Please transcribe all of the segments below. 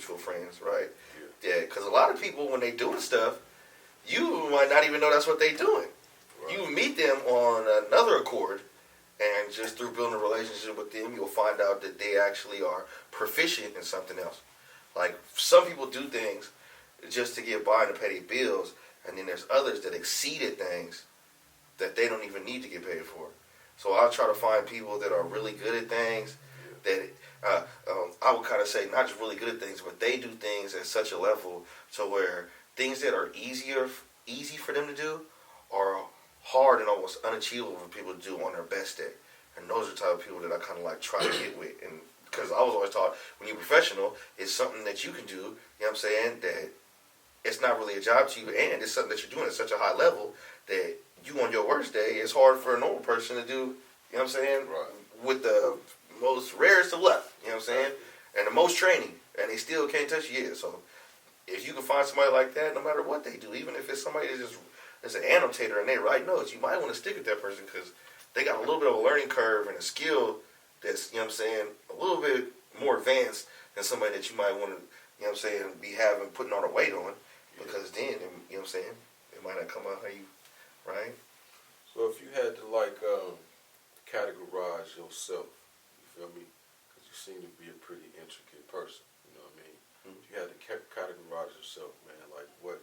mutual friends, right? Yeah, because a lot of people, when they doing stuff, you might not even know that's what they doing. Right. You meet them on another accord, and just through building a relationship with them, you'll find out that they actually are proficient in something else. Like, some people do things just to get by and to pay their bills, and then there's others that exceed at things that they don't even need to get paid for. So I'll try to find people that are really good at things that I would kind of say not just really good at things, but they do things at such a level to where things that are easy for them to do are hard and almost unachievable for people to do on their best day. And those are the type of people that I kind of like try to get with. And because I was always taught when you're professional, it's something that you can do, you know what I'm saying, that it's not really a job to you, and it's something that you're doing at such a high level that you on your worst day, it's hard for a normal person to do, you know what I'm saying, right, with the most rarest of luck, you know what I'm saying, and the most training, and they still can't touch you yet. So if you can find somebody like that, no matter what they do, even if it's somebody that's an annotator and they write notes, you might want to stick with that person because they got a little bit of a learning curve and a skill that's, you know what I'm saying, a little bit more advanced than somebody that you might want to, you know what I'm saying, be putting all the weight on, because then, you know what I'm saying, it might not come out how you, right? So if you had to, like, categorize yourself, you feel me? Because you seem to be a pretty intricate person, you know what I mean? Mm-hmm. If you had to categorize yourself, man, like, what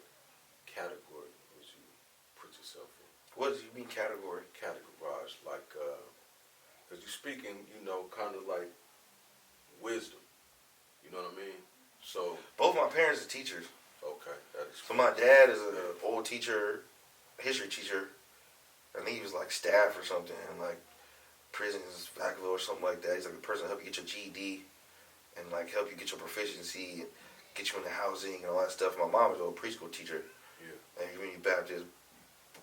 category would you put yourself in? What do you mean category? Categorize, like, because you're speaking, you know, kind of like wisdom, you know what I mean? So both my parents are teachers. Okay, that is. So my dad is an old teacher, history teacher. I think he was like staff or something in like prisons, Vacaville or something like that. He's like the person to help you get your GED and like help you get your proficiency and get you into housing and all that stuff. My mom was an old preschool teacher. Yeah. And Community Baptist.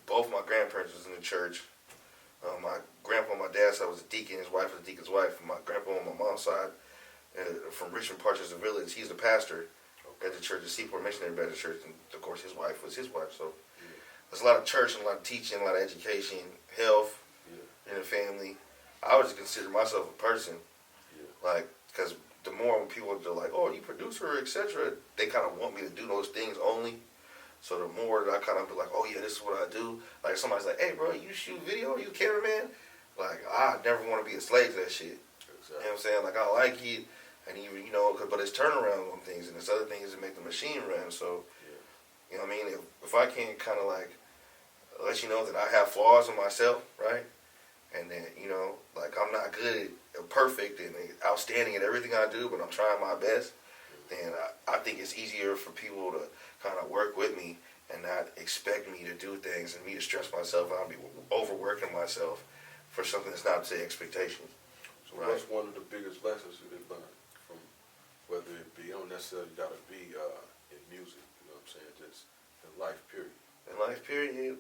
Both my grandparents was in the church. My grandpa on my dad's side was a deacon. His wife was a deacon's wife. My grandpa on my mom's side, from Richmond Parches Village, he's the pastor at the church, the Seaport Missionary Baptist Church, and of course his wife was his wife. So there's a lot of church and a lot of teaching, a lot of education, health in the family. I would just consider myself a person, like, because the more when people are like, oh, you producer, etc., they kind of want me to do those things only. So the more that I kind of be like, oh yeah, this is what I do. Like somebody's like, hey bro, you shoot video, you cameraman? Like I never want to be a slave to that shit. Exactly. You know what I'm saying? Like I like it. And even, you know, but it's turnaround on things, and there's other things that make the machine run. So, you know what I mean? If I can't kind of like let you know that I have flaws in myself, right? And then, you know, like I'm not good at perfect and outstanding at everything I do, but I'm trying my best, then I think it's easier for people to kind of work with me and not expect me to do things and me to stress myself out and be overworking myself for something that's not to their expectations. So what's one of the biggest lessons you did learn? Whether it be, you don't necessarily got to be in music, you know what I'm saying, just in life, period. In life, period,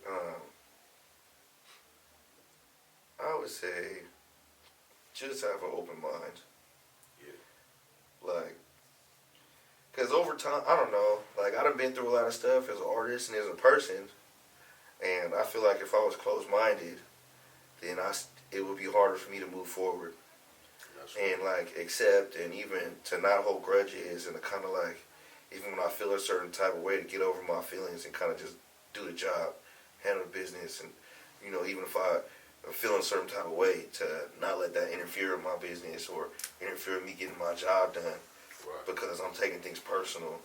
I would say just have an open mind. Yeah. Like, because over time, I don't know, like I done been through a lot of stuff as an artist and as a person, and I feel like if I was closed-minded, then it would be harder for me to move forward. And like accept and even to not hold grudges and to kind of like even when I feel a certain type of way to get over my feelings and kind of just do the job, handle the business, and you know even if I'm feeling a certain type of way to not let that interfere with my business or interfere with me getting my job done because I'm taking things personal.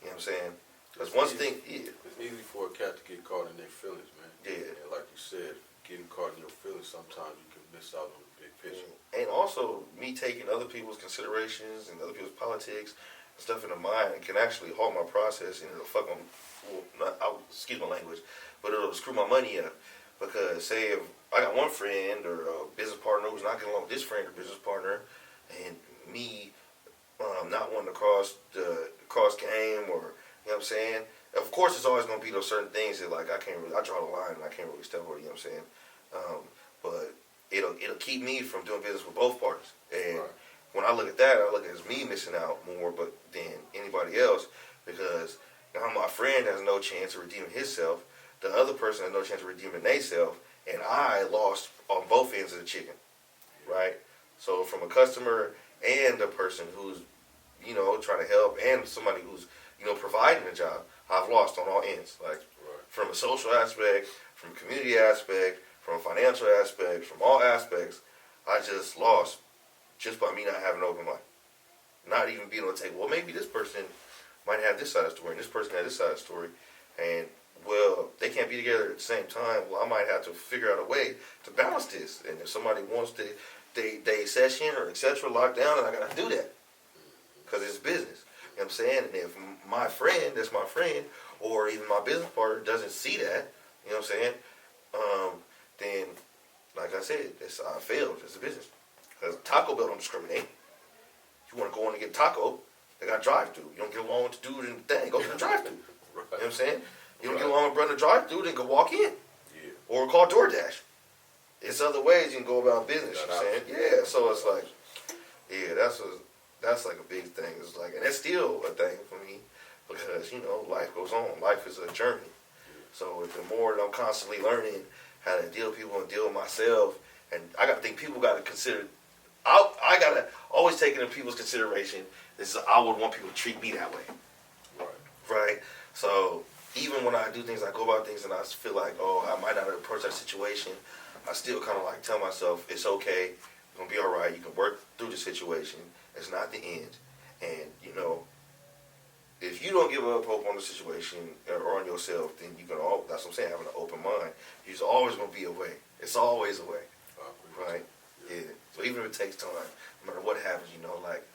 You know what I'm saying? Because once thing, it's easy for a cat to get caught in their feelings, man. Yeah. And like you said, getting caught in your feelings sometimes you can miss out on the big picture. And also, me taking other people's considerations and other people's politics and stuff in the mind can actually halt my process and it'll fuck on, excuse my language, but it'll screw my money up. Because say if I got one friend or a business partner who's not getting along with this friend or business partner, and me not wanting to cross game or, you know what I'm saying? Of course, it's always going to be those certain things that like I draw the line and I can't really step over, you know what I'm saying? But it'll keep me from doing business with both parties. And when I look at that, I look at it as me missing out more than anybody else because now my friend has no chance of redeeming himself. The other person has no chance of redeeming themselves. And I lost on both ends of the chicken, right? So from a customer and a person who's trying to help, and somebody who's, providing a job, I've lost on all ends. Like, Right. from a social aspect, from a community aspect, from a financial aspect, from all aspects, I just lost just by me not having an open mind. Not even being able to take, well, maybe this person might have this side of the story, and this person has this side of the story, and, well, they can't be together at the same time. Well, I might have to figure out a way to balance this. And if somebody wants to, they session or etc. lock down, and I got to do that because it's business. You know what I'm saying? And if my friend, that's my friend, or even my business partner doesn't see that, you know what I'm saying? Then, like I said, I failed as a business. Because Taco Bell don't discriminate. You want to go in and get a taco, they got a drive-thru. You don't get along with the dude in the thing, go to the drive-thru. Right. You know what I'm saying? You don't get along with brother drive-thru, then go walk in. Yeah. Or call DoorDash. It's other ways you can go about business, you know what I'm saying? Yeah, so it's like, yeah, that's like a big thing. It's like, and that's still a thing for me because, life goes on. Life is a journey. So the more that I'm constantly learning how to deal with people and deal with myself, and I got to think people got to consider, I got to always take into people's consideration, I would want people to treat me that way. Right. Right? So even when I do things, I go about things and I feel like, I might not approach that situation, I still kind of like tell myself, it's okay, you're going to be all right, you can work through the situation, it's not the end. And, if you don't give up hope on the situation or on yourself, then you can that's what I'm saying, having an open mind, there's always going to be a way. It's always a way. Right? Yeah. So even if it takes time, no matter what happens, like,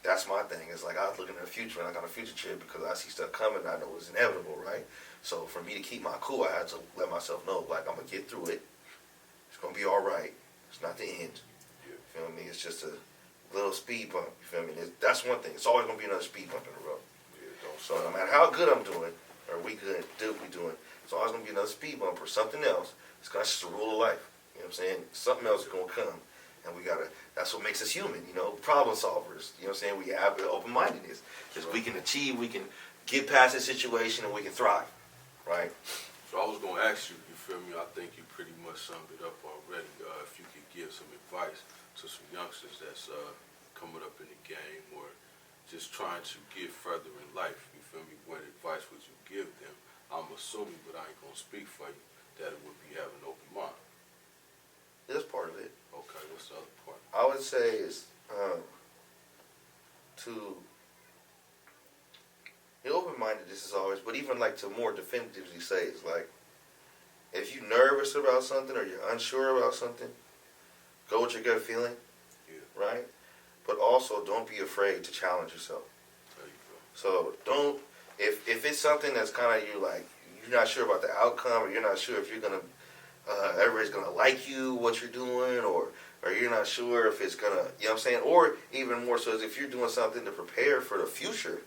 that's my thing. It's like I was looking at the future and I got a future trip because I see stuff coming and I know it's inevitable, right? So for me to keep my cool, I had to let myself know, like, I'm going to get through it. It's going to be all right. It's not the end. You feel me? It's just a little speed bump. You feel me? That's one thing. It's always going to be another speed bump in the road. So no matter how good I'm doing, or we doing, it's always going to be another speed bump or something else. It's just a rule of life. You know what I'm saying? Something else is going to come. And that's what makes us human, problem solvers. You know what I'm saying? We have open-mindedness. Because we can achieve, we can get past a situation, and we can thrive. Right? So I was going to ask you, you feel me? I think you pretty much summed it up already. If you could give some advice to some youngsters that's coming up in the game or just trying to get further in life, you feel me? What advice would you give them? I'm assuming, but I ain't going to speak for you, that it would be having an open mind. That's part of it. Okay, what's the other part? I would say is to be open-minded. This is always, but even like to more definitively say, it's like if you're nervous about something or you're unsure about something, go with your gut feeling, right? But also don't be afraid to challenge yourself. There you go. So don't, if it's something that's kind of you're not sure about the outcome, or you're not sure if you're gonna everybody's gonna like you, what you're doing, or you're not sure if it's gonna, you know what I'm saying? Or even more so is if you're doing something to prepare for the future,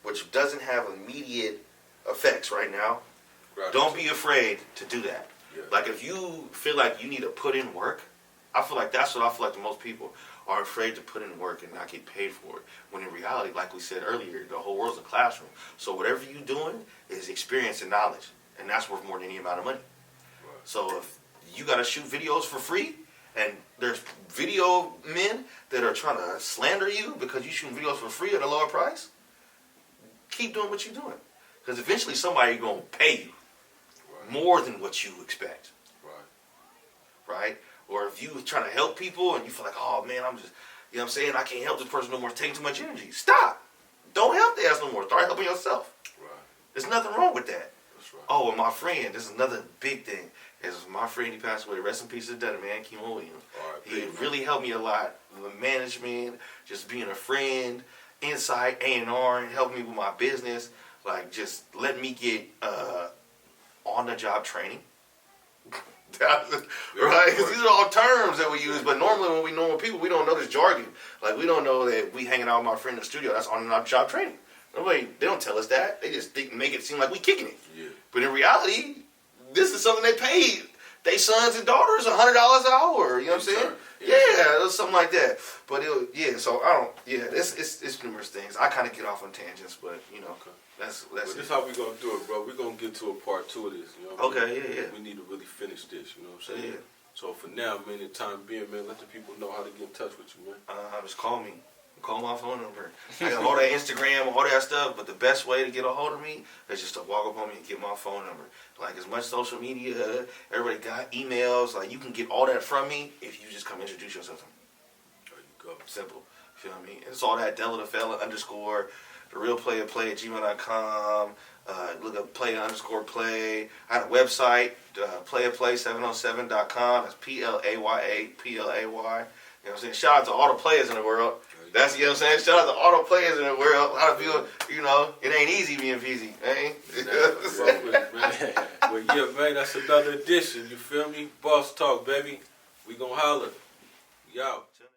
which doesn't have immediate effects right now, don't be afraid to do that. Yeah. Like if you feel like you need to put in work, I feel like that's what I feel like the most people are afraid to put in work and not get paid for it. When in reality, like we said earlier, the whole world's a classroom. So whatever you're doing is experience and knowledge, and that's worth more than any amount of money. Right. So if you got to shoot videos for free, and there's video men that are trying to slander you because you shooting videos for free at a lower price, keep doing what you're doing. Because eventually somebody going to pay you more than what you expect. Right? Or if you trying to help people and you feel like, oh man, I'm just, you know what I'm saying, I can't help this person no more, it's taking too much energy. Stop. Don't help the ass no more. Start helping yourself. Right. There's nothing wrong with that. That's right. Oh, and my friend, this is another big thing. Is my friend, he passed away. Rest in peace to Della, man, Kimo Williams. He really helped me a lot. The management, just being a friend, insight, A&R, and helping me with my business. Like, just let me get on-the-job training. Right? Because these are all terms that we use, but normally when we normal people, we don't know this jargon. Like, we don't know that we hanging out with my friend in the studio, that's on-the-job training. Nobody, they don't tell us that. They just make it seem like we kicking it. Yeah. But in reality, this is something they paid their sons and daughters $100 an hour. You know what I'm saying? Yeah, it was something like that. But so I don't. Yeah, it's numerous things. I kind of get off on tangents, but that's well, this is how we gonna do it, bro. We're gonna get to a part 2 of this. You know what I mean? Yeah. We need to really finish this. You know what I'm saying? Yeah. So for now, man, the time being, man, let the people know how to get in touch with you, man. Just call me Call my phone number. I got all that Instagram, all that stuff, but the best way to get a hold of me is just to walk up on me and get my phone number. Like, as much social media, everybody got emails, like, you can get all that from me if you just come introduce yourself to me. There you go. Simple. You feel me? It's all that Della the fella _ the real play at gmail.com. Look up play_play. I had a website, playplay707.com. That's PLAYA, PLAY. You know what I'm saying? Shout out to all the players in the world. That's, you know what I'm saying? Shout out to all the players in the world. A lot of people, you know, it ain't easy being busy, man. Well, yeah, man, that's another edition. You feel me? Boss Talk, baby. We gonna holler. We out.